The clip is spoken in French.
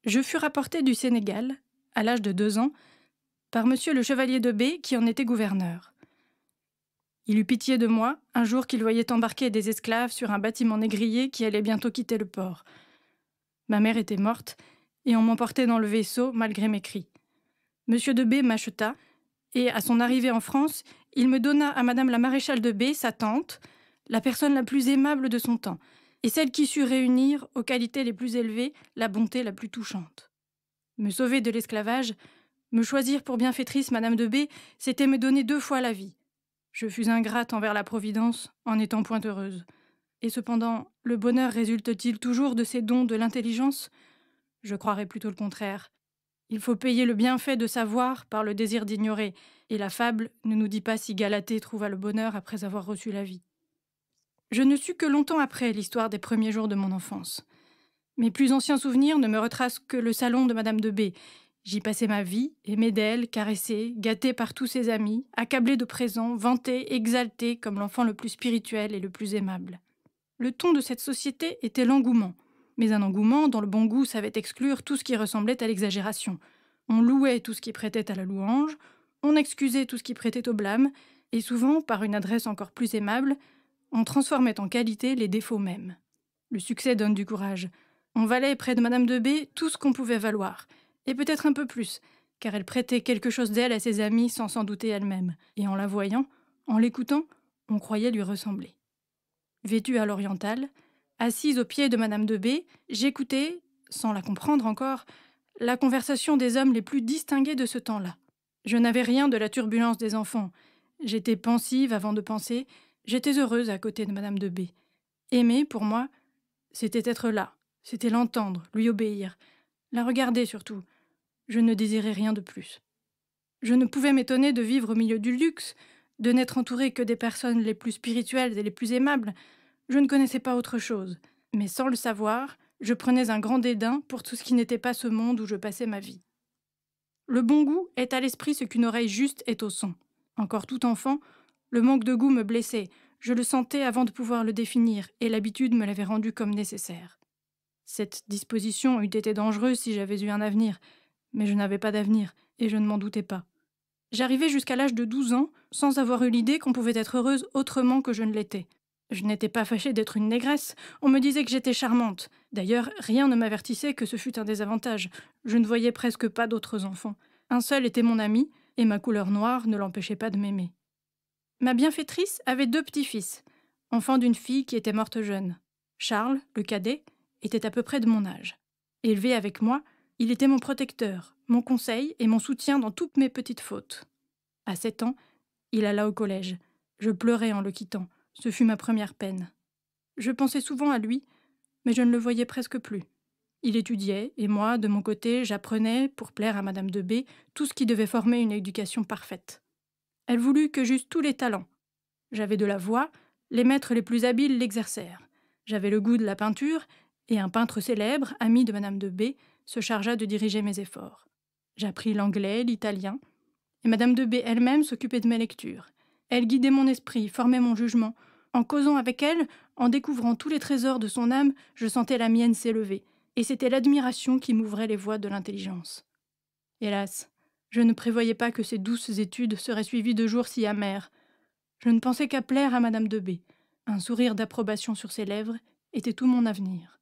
Je fus rapporté du Sénégal, à l'âge de 2 ans, par monsieur le chevalier de B qui en était gouverneur. Il eut pitié de moi, un jour qu'il voyait embarquer des esclaves sur un bâtiment négrier qui allait bientôt quitter le port. Ma mère était morte, et on m'emportait dans le vaisseau, malgré mes cris. Monsieur de B m'acheta, et à son arrivée en France, il me donna à madame la maréchale de B, sa tante, la personne la plus aimable de son temps, et celle qui sut réunir, aux qualités les plus élevées, la bonté la plus touchante. Me sauver de l'esclavage, me choisir pour bienfaitrice madame de B, c'était me donner 2 fois la vie. Je fus ingrate envers la Providence, en n'étant point heureuse. Et cependant, le bonheur résulte-t-il toujours de ces dons de l'intelligence ? Je croirais plutôt le contraire. Il faut payer le bienfait de savoir par le désir d'ignorer, et la fable ne nous dit pas si Galatée trouva le bonheur après avoir reçu la vie. Je ne sus que longtemps après l'histoire des premiers jours de mon enfance. Mes plus anciens souvenirs ne me retracent que le salon de madame de B. J'y passais ma vie, aimée d'elle, caressée, gâtée par tous ses amis, accablée de présents, vantée, exaltée comme l'enfant le plus spirituel et le plus aimable. Le ton de cette société était l'engouement, mais un engouement dont le bon goût savait exclure tout ce qui ressemblait à l'exagération. On louait tout ce qui prêtait à la louange, on excusait tout ce qui prêtait au blâme, et souvent, par une adresse encore plus aimable, on transformait en qualité les défauts mêmes. Le succès donne du courage. On valait près de madame de B tout ce qu'on pouvait valoir, et peut-être un peu plus, car elle prêtait quelque chose d'elle à ses amis sans s'en douter elle-même, et en la voyant, en l'écoutant, on croyait lui ressembler. Vêtue à l'orientale, assise au pied de madame de B, j'écoutais, sans la comprendre encore, la conversation des hommes les plus distingués de ce temps-là. Je n'avais rien de la turbulence des enfants. J'étais pensive avant de penser, j'étais heureuse à côté de madame de B. Aimer, pour moi, c'était être là, c'était l'entendre, lui obéir, la regarder surtout. Je ne désirais rien de plus. Je ne pouvais m'étonner de vivre au milieu du luxe, de n'être entourée que des personnes les plus spirituelles et les plus aimables. Je ne connaissais pas autre chose. Mais sans le savoir, je prenais un grand dédain pour tout ce qui n'était pas ce monde où je passais ma vie. Le bon goût est à l'esprit ce qu'une oreille juste est au son. Encore tout enfant, le manque de goût me blessait. Je le sentais avant de pouvoir le définir, et l'habitude me l'avait rendu comme nécessaire. Cette disposition eût été dangereuse si j'avais eu un avenir, mais je n'avais pas d'avenir, et je ne m'en doutais pas. J'arrivai jusqu'à l'âge de 12 ans, sans avoir eu l'idée qu'on pouvait être heureuse autrement que je ne l'étais. Je n'étais pas fâchée d'être une négresse, on me disait que j'étais charmante. D'ailleurs, rien ne m'avertissait que ce fût un désavantage. Je ne voyais presque pas d'autres enfants. Un seul était mon ami, et ma couleur noire ne l'empêchait pas de m'aimer. Ma bienfaitrice avait 2 petits-fils, enfants d'une fille qui était morte jeune. Charles, le cadet, était à peu près de mon âge. Élevé avec moi, il était mon protecteur, mon conseil et mon soutien dans toutes mes petites fautes. À 7 ans, il alla au collège. Je pleurais en le quittant. Ce fut ma première peine. Je pensais souvent à lui, mais je ne le voyais presque plus. Il étudiait, et moi, de mon côté, j'apprenais, pour plaire à madame de B, tout ce qui devait former une éducation parfaite. Elle voulut que j'eusse tous les talents. J'avais de la voix, les maîtres les plus habiles l'exercèrent. J'avais le goût de la peinture, et un peintre célèbre, ami de madame de B, se chargea de diriger mes efforts. J'appris l'anglais, l'italien, et madame de B elle-même s'occupait de mes lectures. Elle guidait mon esprit, formait mon jugement. En causant avec elle, en découvrant tous les trésors de son âme, je sentais la mienne s'élever, et c'était l'admiration qui m'ouvrait les voies de l'intelligence. Hélas, je ne prévoyais pas que ces douces études seraient suivies de jours si amers. Je ne pensais qu'à plaire à madame de B. Un sourire d'approbation sur ses lèvres était tout mon avenir.